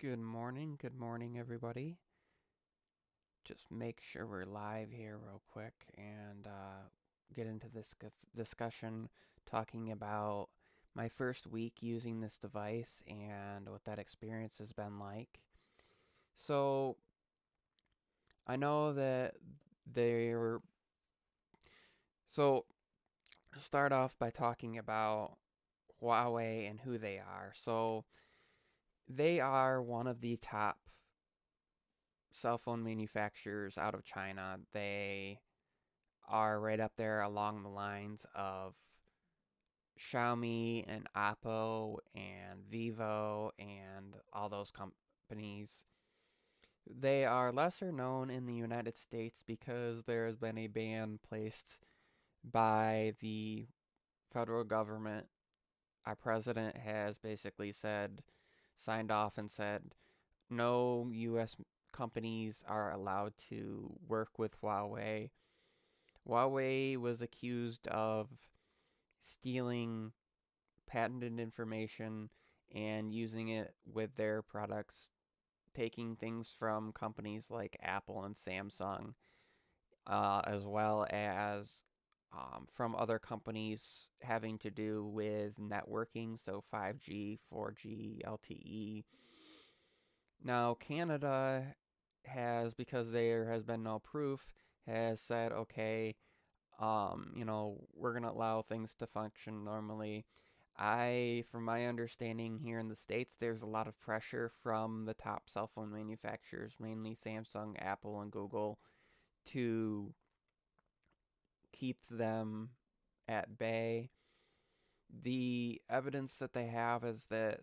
Good morning, everybody. Just make sure we're live here real quick and get into this discussion talking about my first week using this device and what that experience has been like. So, I know that they're. So, start off by talking about Huawei and who they are. So, they are one of the top cell phone manufacturers out of China. They are right up there along the lines of Xiaomi and Oppo and Vivo and all those companies. They are lesser known in the United States because there has been a ban placed by the federal government. Our president has basically signed off and said, no U.S. companies are allowed to work with Huawei. Huawei was accused of stealing patented information and using it with their products, taking things from companies like Apple and Samsung, as well as from other companies having to do with networking, so 5G, 4G, LTE. Now, Canada has, because there has been no proof, has said, okay, we're going to allow things to function normally. From my understanding here in the States, there's a lot of pressure from the top cell phone manufacturers, mainly Samsung, Apple, and Google, to keep them at bay. The evidence that they have is that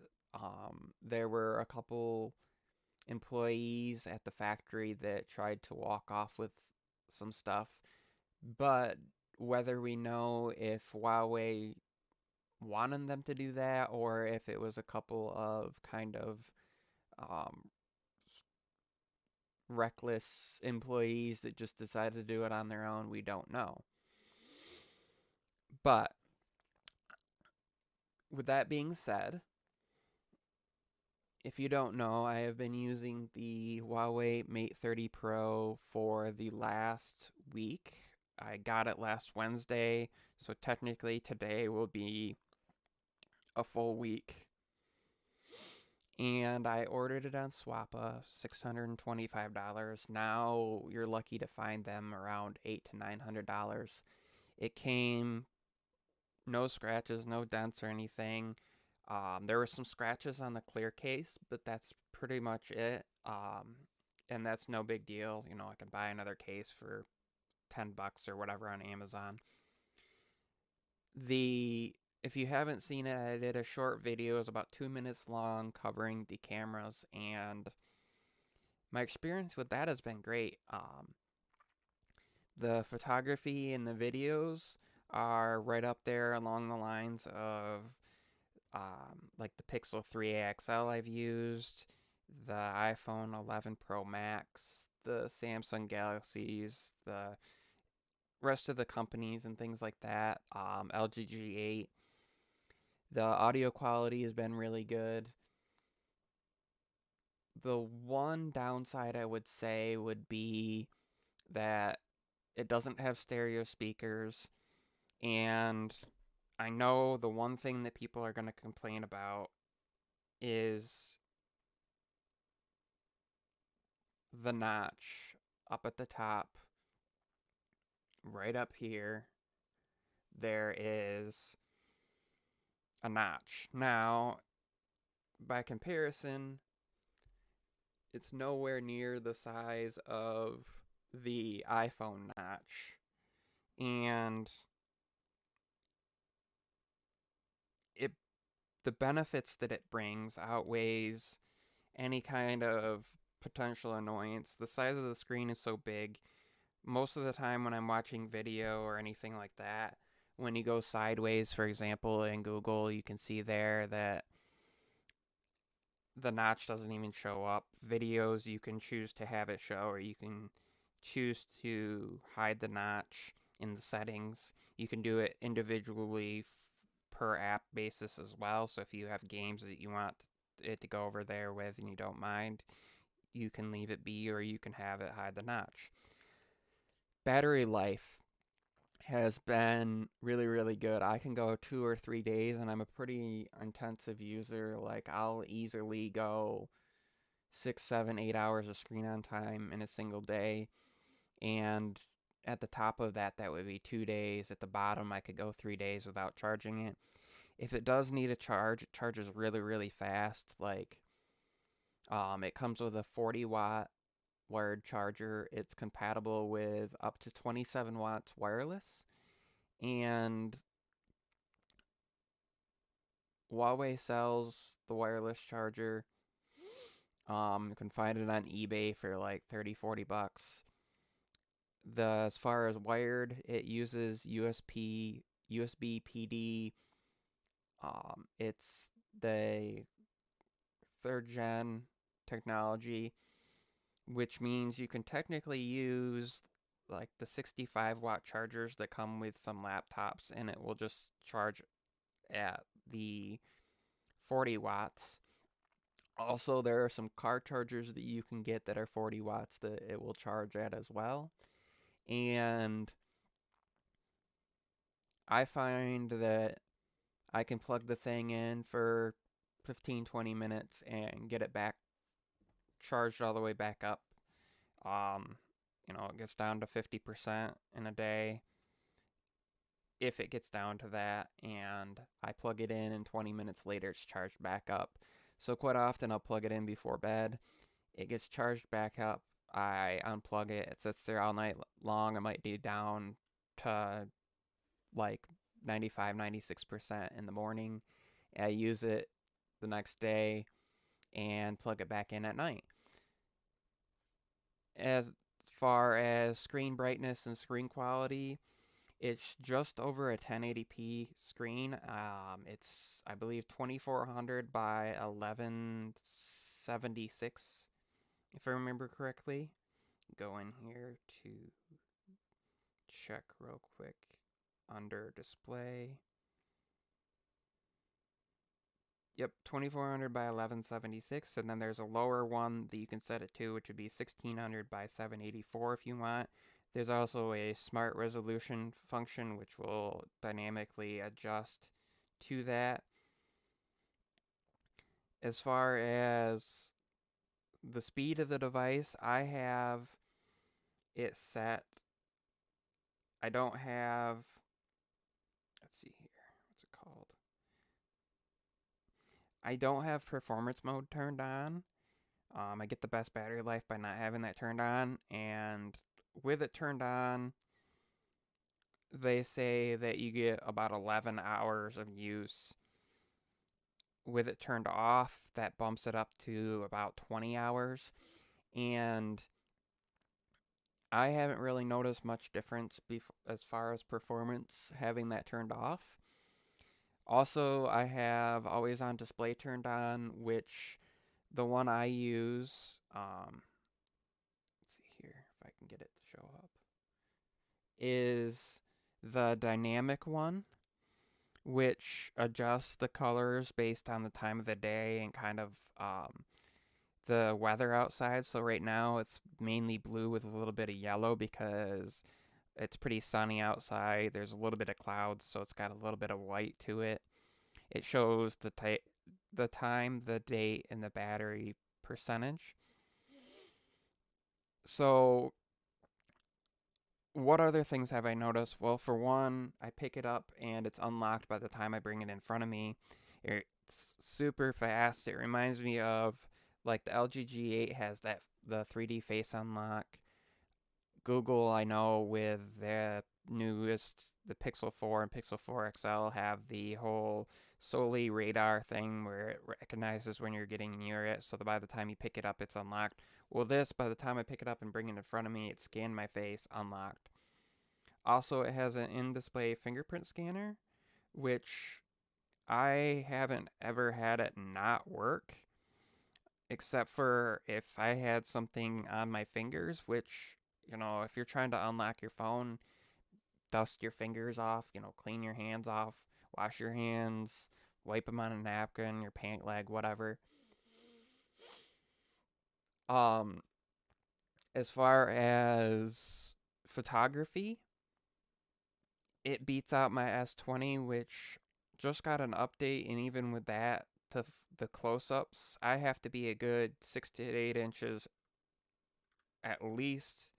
there were a couple employees at the factory that tried to walk off with some stuff, but whether we know if Huawei wanted them to do that or if it was a couple of kind of um, reckless employees that just decided to do it on their own, we don't know. But with that being said, if you don't know, I have been using the Huawei Mate 30 Pro for the last week. I got it last Wednesday, so technically today will be a full week. And I ordered it on Swappa, $625. Now you're lucky to find them around $800 to $900. It came no scratches, no dents or anything. There were some scratches on the clear case, but that's pretty much it. And that's no big deal. I can buy another case for $10 or whatever on Amazon. If you haven't seen it, I did a short video. It's about 2 minutes long covering the cameras, and my experience with that has been great. The photography and the videos are right up there along the lines of like the Pixel 3a XL I've used, the iPhone 11 Pro Max, the Samsung Galaxies, the rest of the companies and things like that, LG G8. The audio quality has been really good. The one downside I would say would be that it doesn't have stereo speakers, and I know the one thing that people are going to complain about is the notch up at the top, right up here. There is a notch. Now, by comparison, it's nowhere near the size of the iPhone notch. And it the benefits that it brings outweighs any kind of potential annoyance. The size of the screen is so big. Most of the time when I'm watching video or anything like that, when you go sideways, for example, in Google, you can see there that the notch doesn't even show up. Videos, you can choose to have it show, or you can choose to hide the notch in the settings. You can do it individually per app basis as well. So if you have games that you want it to go over there with and you don't mind, you can leave it be or you can have it hide the notch. Battery life has been really, really good. I can go 2 or 3 days, and I'm a pretty intensive user. Like, I'll easily go 6, 7, 8 hours of screen on time in a single day. And at the top of that, that would be 2 days. At the bottom, I could go 3 days without charging it. If it does need a charge, it charges really, really fast. Like, it comes with a 40-watt wired charger. It's compatible with up to 27 watts wireless. And Huawei sells the wireless charger. You can find it on eBay for like 30, 40 bucks. As far as wired, it uses USB PD. It's the third gen technology, which means you can technically use like the 65-watt chargers that come with some laptops, and it will just charge at the 40 watts. Also, there are some car chargers that you can get that are 40 watts that it will charge at as well. And I find that I can plug the thing in for 15, 20 minutes and get it back charged all the way back up. Um, it gets down to 50% in a day if it gets down to that, and I plug it in and 20 minutes later it's charged back up. So quite often I'll plug it in before bed. It gets charged back up. I unplug it. It sits there all night long. It might be down to like 95, 96% in the morning. I use it the next day and plug it back in at night. As far as screen brightness and screen quality, it's just over a 1080p screen. It's, I believe, 2400 by 1176, if I remember correctly. Go in here to check real quick under display. Yep, 2400 by 1176, and then there's a lower one that you can set it to, which would be 1600 by 784 if you want. There's also a smart resolution function, which will dynamically adjust to that. As far as the speed of the device, I have it set. I don't have, let's see here, what's it called? I don't have performance mode turned on. I get the best battery life by not having that turned on, and with it turned on, they say that you get about 11 hours of use. With it turned off, that bumps it up to about 20 hours, and I haven't really noticed much difference as far as performance having that turned off. Also, I have always on display turned on, which the one I use, let's see here if I can get it to show up, is the dynamic one, which adjusts the colors based on the time of the day and kind of the weather outside. So right now it's mainly blue with a little bit of yellow because it's pretty sunny outside. There's a little bit of clouds, so it's got a little bit of white to it. It shows the time, the date, and the battery percentage. So what other things have I noticed? Well, for one, I pick it up and it's unlocked by the time I bring it in front of me. It's super fast. It reminds me of like the LG G8 has the 3D face unlock. Google, I know, with the newest, the Pixel 4 and Pixel 4 XL have the whole solely radar thing where it recognizes when you're getting near it, so that by the time you pick it up, it's unlocked. Well, this, by the time I pick it up and bring it in front of me, it scanned my face, unlocked. Also, it has an in-display fingerprint scanner, which I haven't ever had it not work, except for if I had something on my fingers, which, if you're trying to unlock your phone, dust your fingers off, clean your hands off, wash your hands, wipe them on a napkin, your pant leg, whatever. Um, as far as photography, it beats out my S20, which just got an update, and even with that, the close-ups, I have to be a good 6 to 8 inches at least,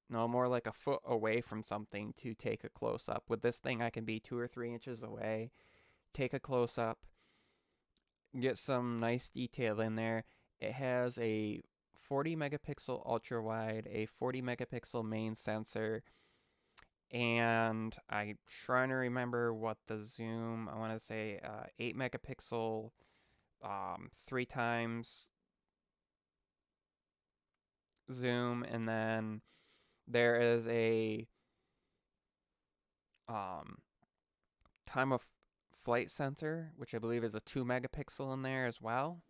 no more like a foot away from something to take a close-up. With this thing, I can be 2 or 3 inches away, take a close-up, get some nice detail in there. It has a 40 megapixel ultra wide, a 40 megapixel main sensor, and I'm trying to remember what the zoom. I want to say 8 megapixel, 3 times zoom, and then there is a um, time of flight sensor, which I believe is a 2 megapixel in there as well.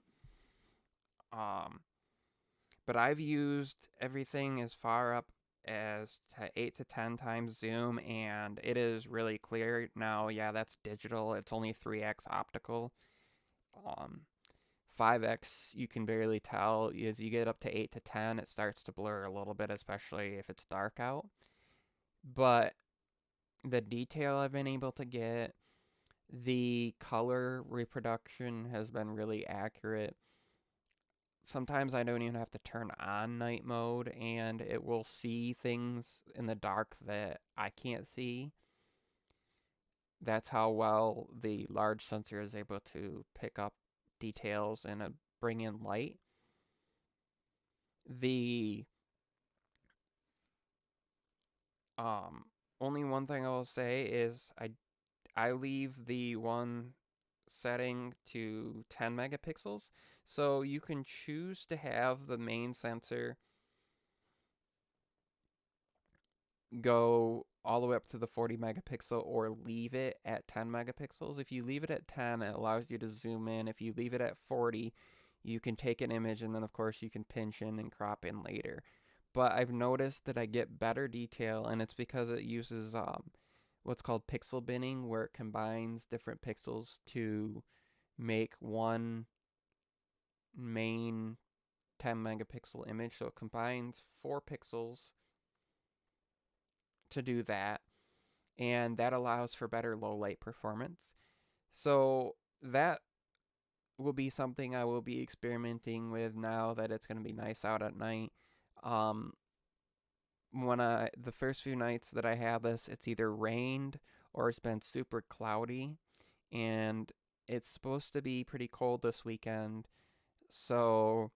Um, but I've used everything as far up as 8 to 10 times zoom, and it is really clear. Now, yeah, that's digital. It's only 3x optical. Um, 5x you can barely tell. As you get up to 8 to 10, it starts to blur a little bit, especially if it's dark out. But the detail I've been able to get, the color reproduction has been really accurate. Sometimes I don't even have to turn on night mode, and it will see things in the dark that I can't see. That's how well the large sensor is able to pick up details and bring in light. The only one thing I will say is I leave the one setting to 10 megapixels, so you can choose to have the main sensor go all the way up to the 40 megapixel or leave it at 10 megapixels. If you leave it at 10, it allows you to zoom in. If you leave it at 40, you can take an image, and then of course you can pinch in and crop in later. But I've noticed that I get better detail, and it's because it uses what's called pixel binning, where it combines different pixels to make one main 10 megapixel image. So it combines 4 pixels to do that, and that allows for better low light performance. So that will be something I will be experimenting with now that it's going to be nice out at night. Um, when the first few nights that I have this, it's either rained or it's been super cloudy, and it's supposed to be pretty cold this weekend. So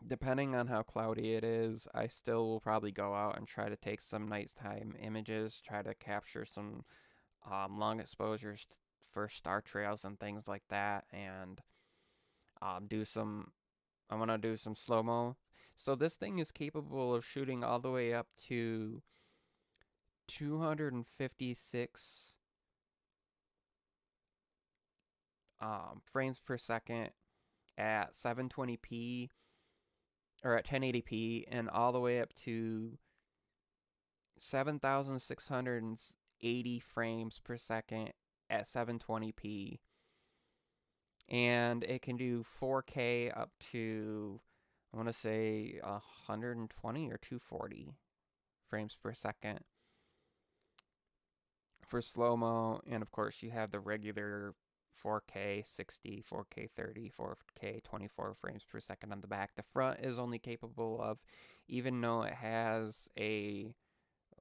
depending on how cloudy it is, I still will probably go out and try to take some nighttime images, try to capture some long exposures for star trails and things like that, and do some. I want to do some slow mo. So this thing is capable of shooting all the way up to 256 frames per second at 720p or at 1080p, and all the way up to 7,680 frames per second at 720p. And it can do 4K up to, I want to say, 120 or 240 frames per second for slow mo. And of course, you have the regular 4K 60, 4K 30, 4K 24 frames per second on the back. The front is only capable of, even though it has a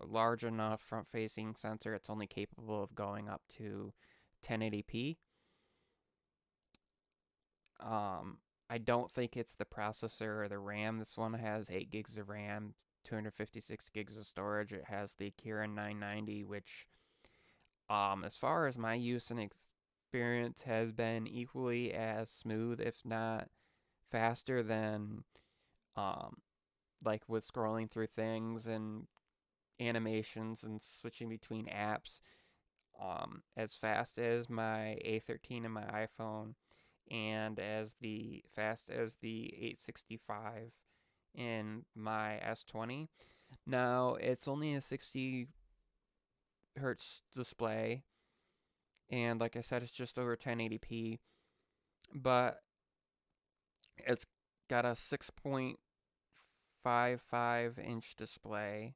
large enough front facing sensor, it's only capable of going up to 1080p. I don't think it's the processor or the RAM. This one has 8 gigs of RAM, 256 gigs of storage. It has the Kirin 990, which, as far as my use and experience, has been equally as smooth, if not faster than, um, like with scrolling through things and animations and switching between apps, as fast as my A13 and my iPhone, and as the fast as the 865 in my S20. Now, it's only a 60 hertz display, and like I said, it's just over 1080p, but it's got a 6.0 6.55 inch display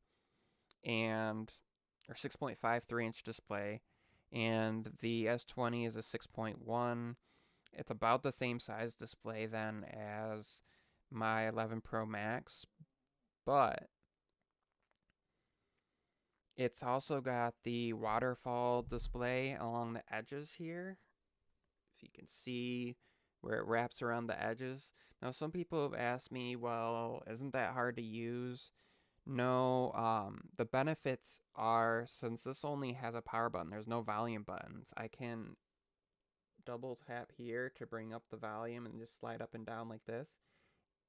and or 6.53 inch display, and the S20 is a 6.1. It's about the same size display then as my 11 Pro Max, but it's also got the waterfall display along the edges here. If you can see where it wraps around the edges. Now, some people have asked me, well, isn't that hard to use? No, the benefits are, since this only has a power button, there's no volume buttons. I can double tap here to bring up the volume and just slide up and down like this.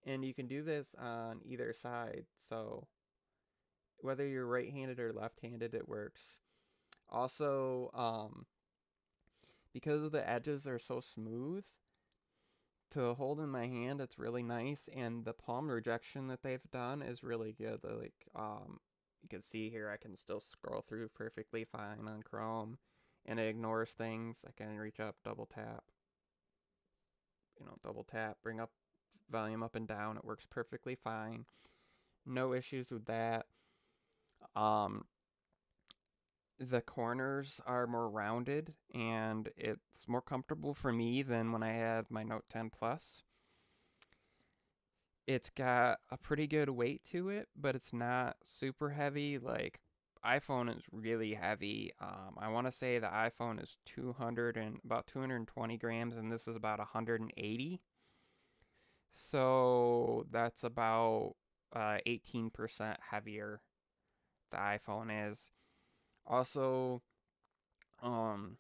And you can do this on either side, so whether you're right-handed or left-handed, it works. Also, because the edges are so smooth, to hold in my hand, it's really nice, and the palm rejection that they've done is really good. Like, you can see here, I can still scroll through perfectly fine on Chrome, and it ignores things. I can reach up, double tap, double tap, bring up volume up and down. It works perfectly fine. No issues with that. The corners are more rounded, and it's more comfortable for me than when I had my Note 10 Plus. It's got a pretty good weight to it, but it's not super heavy. Like, iPhone is really heavy. I want to say the iPhone is about 220 grams, and this is about 180. So that's about 18% heavier the iPhone is. Also, some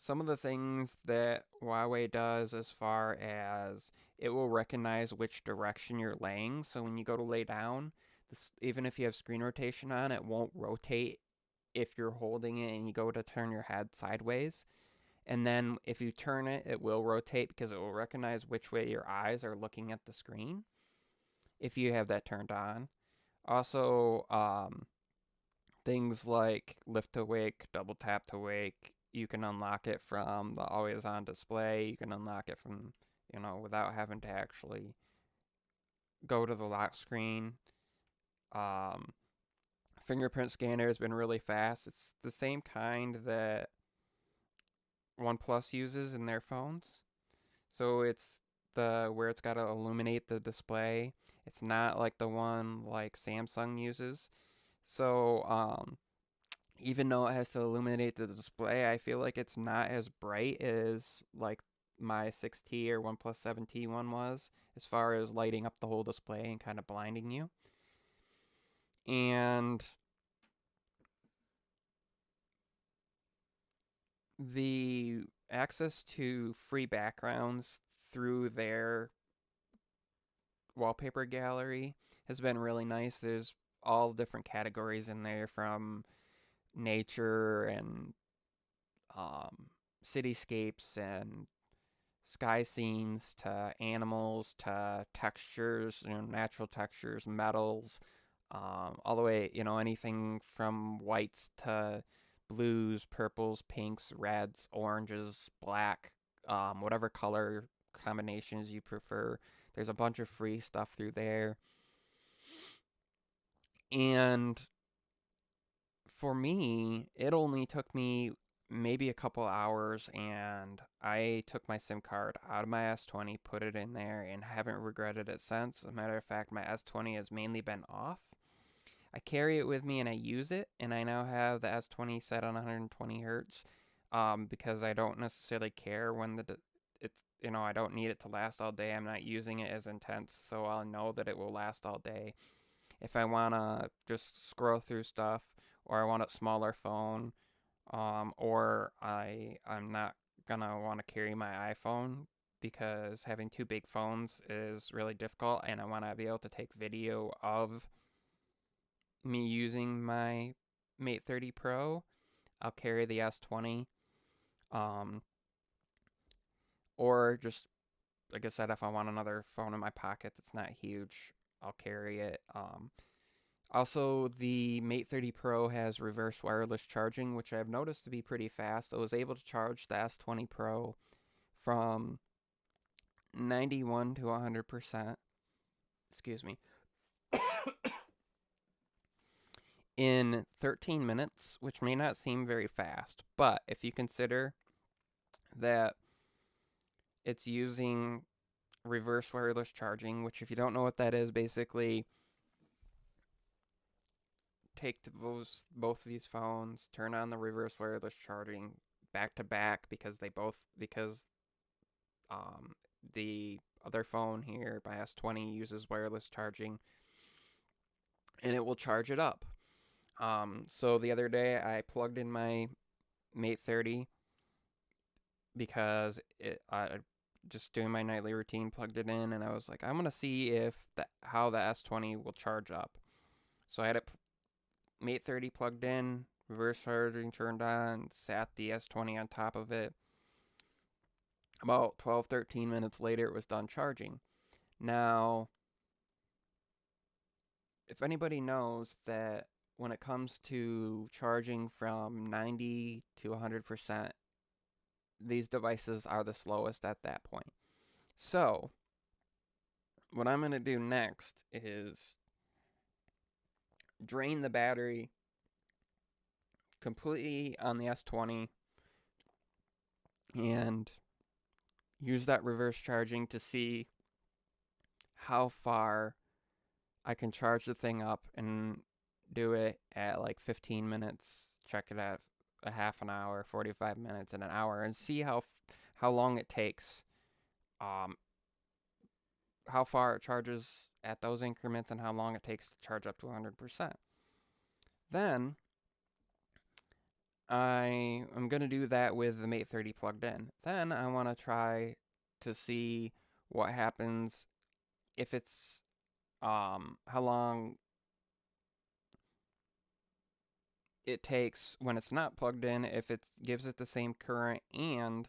of the things that Huawei does as far as it will recognize which direction you're laying. So when you go to lay down, even if you have screen rotation on, it won't rotate if you're holding it and you go to turn your head sideways. And then if you turn it, it will rotate because it will recognize which way your eyes are looking at the screen if you have that turned on. Also, things like lift to wake, double tap to wake, you can unlock it from the always on display. You can unlock it from, without having to actually go to the lock screen. Fingerprint scanner has been really fast. It's the same kind that OnePlus uses in their phones. So it's where it's got to illuminate the display. It's not like the one like Samsung uses. So even though it has to illuminate the display, I feel like it's not as bright as like my 6T or OnePlus 7T one was, as far as lighting up the whole display and kind of blinding you. And the access to free backgrounds through their wallpaper gallery has been really nice. There's all different categories in there, from nature and cityscapes and sky scenes to animals to textures, natural textures, metals, all the way, anything from whites to blues, purples, pinks, reds, oranges, black, whatever color combinations you prefer. There's a bunch of free stuff through there. And for me, it only took me maybe a couple hours, and I took my SIM card out of my S20, put it in there, and haven't regretted it since. As a matter of fact, my S20 has mainly been off. I carry it with me and I use it, and I now have the S20 set on 120 hertz because I don't necessarily care when I don't need it to last all day. I'm not using it as intense, so I'll know that it will last all day. If I want to just scroll through stuff, or I want a smaller phone, or I'm not gonna want to carry my iPhone because having two big phones is really difficult, and I want to be able to take video of me using my Mate 30 Pro, I'll carry the S20. Or just, like I said, if I want another phone in my pocket that's not huge, I'll carry it. Also, the Mate 30 Pro has reverse wireless charging, which I've noticed to be pretty fast. I was able to charge the S20 Pro from 91 to 100%. excuse me, in 13 minutes, which may not seem very fast, but if you consider that it's using reverse wireless charging, which if you don't know what that is, basically take both of these phones, turn on the reverse wireless charging back to back because the other phone here, my S20, uses wireless charging, and it will charge it up. So the other day I plugged in my Mate 30 because I just doing my nightly routine, plugged it in, and I was like, I'm gonna see if how the S20 will charge up. So I had it Mate 30 plugged in, reverse charging turned on, sat the S20 on top of it. About 12, 13 minutes later, it was done charging. Now, if anybody knows that when it comes to charging from 90 to 100%, these devices are the slowest at that point. So, what I'm going to do next is drain the battery completely on the S20 and use that reverse charging to see how far I can charge the thing up, and do it at like 15 minutes, check it at a half an hour, 45 minutes, and an hour, and see how long it takes, um, how far it charges at those increments, and how long it takes to charge up to 100%. Then I am going to do that with the Mate 30 plugged in. Then I want to try to see what happens if it's how long it takes when it's not plugged in, if it gives it the same current, and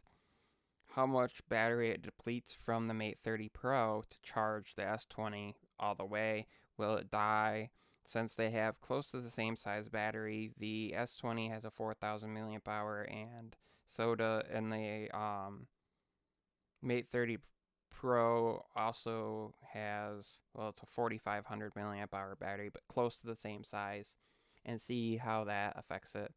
how much battery it depletes from the Mate 30 Pro to charge the S20 all the way. Will it die? Since they have close to the same size battery, the S20 has a 4,000 milliamp hour, and the Mate 30 Pro also has, well, it's a 4,500 milliamp hour battery, but close to the same size, and see how that affects it.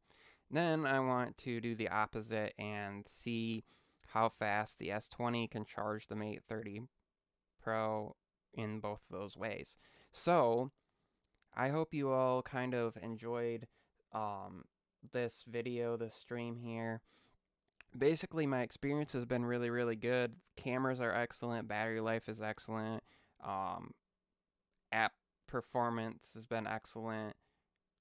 Then I want to do the opposite and see how fast the S20 can charge the Mate 30 Pro in both of those ways. So I hope you all kind of enjoyed this video, this stream here. Basically, my experience has been really, really good. Cameras are excellent. Battery life is excellent. Um, App performance has been excellent.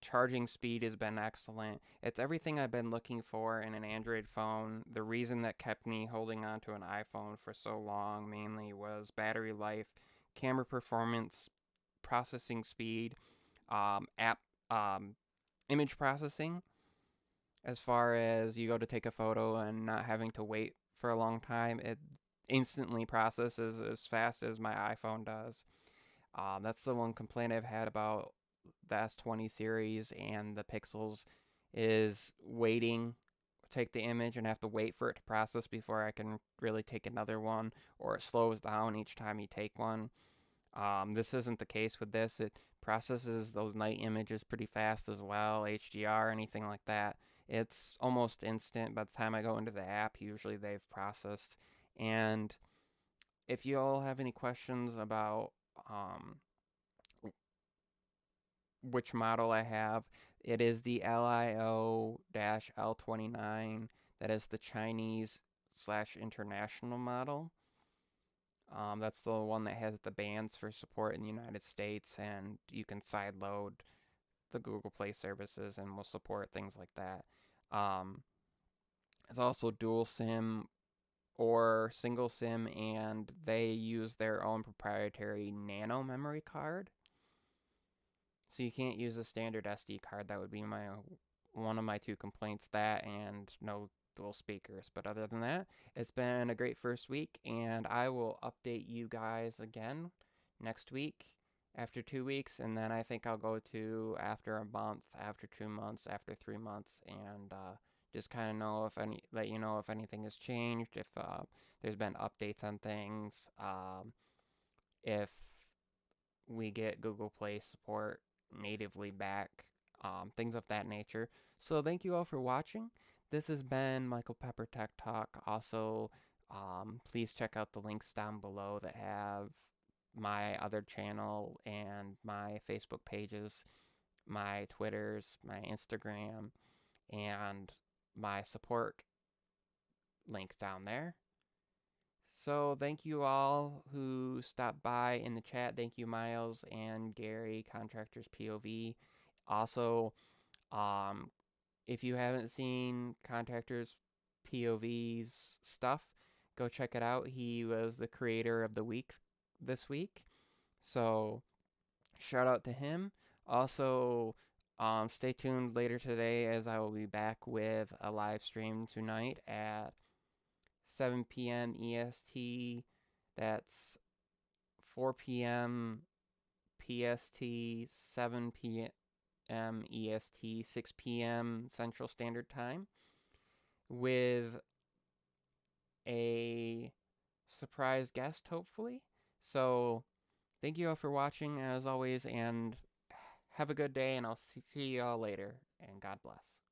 Charging speed has been excellent. It's everything I've been looking for in an Android phone. The reason that kept me holding on to an iPhone for so long mainly was battery life, camera performance, processing speed, app image processing. As far as you go to take a photo and not having to wait for a long time, it instantly processes as fast as my iPhone does. That's the one complaint I've had about the S20 series and the Pixels, is waiting, take the image and have to wait for it to process before I can really take another one, or it slows down each time you take one. This isn't the case with this. It processes those night images pretty fast as well, HDR, anything like that. It's almost instant. By the time I go into the app, usually they've processed. And if you all have any questions about which model I have, it is the LIO-L29. That is the Chinese / international model. That's the one that has the bands for support in the United States, and you can sideload the Google Play services and will support things like that. It's also dual SIM or single SIM, and they use their own proprietary nano memory card. So you can't use a standard SD card. That would be one of my two complaints, that and no dual speakers. But other than that, it's been a great first week, and I will update you guys again next week, after 2 weeks, and then I think I'll go to after a month, after 2 months, after 3 months, and just kind of let you know if anything has changed, if there's been updates on things, if we get Google Play support natively back, things of that nature. So thank you all for watching. This has been Michael Pepper Tech Talk. Also, please check out the links down below that have my other channel and my Facebook pages, my Twitters, my Instagram, and my support link down there. So thank you all who stopped by in the chat. Thank you, Miles and Gary, Contractors POV. Also, um, if you haven't seen Contractors POV's stuff, go check it out. He was the creator of the week this week. So shout out to him. Also, stay tuned later today as I will be back with a live stream tonight at 7 p.m. EST. That's 4 p.m. PST, 7 p.m. EST, 6 p.m. Central Standard Time, with a surprise guest, hopefully. So, thank you all for watching, as always, and have a good day, and I'll see you all later, and God bless.